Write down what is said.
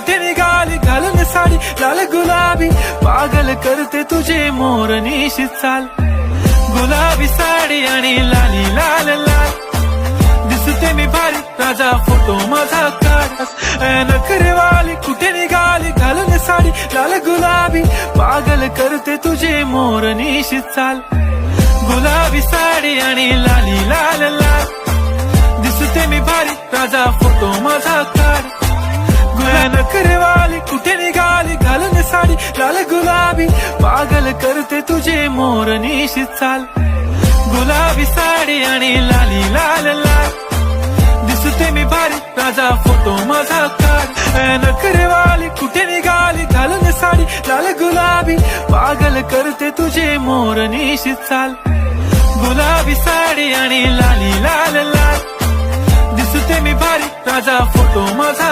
कुठे निघाली घालून साडी लाल गुलाबी, पागल करते तुझे मोर निशी चाल. गुलाबी साडी आणि लाली लाल लाल, दिसते मी भारी राजा फोटो माझा काढ. नखरेवाली कुठे निघाली घालून साडी लाल गुलाबी, पागल करते तुझे मोर निशी चाल. गुलाबी साडी आणि लाली लाल लाल, दिसते मी भारी राजा फोटो माझा काढ. नखरेवाली कुठे निघाली घालून साडी लाल गुलाबी, पागल करते तुझे मोर निशी चाल. गुलाबी साडी आणि लाली लाल लाल, दिसते मी भारी राजा फोटो माझा काढ. नखरेवाली कुठे निघाली घालून साडी लाल गुलाबी, पागल करते तुझे मोर निशी चाल. गुलाबी साडी आणि लाली लाल लाल, दिसते मी भारी राजा फोटो माझा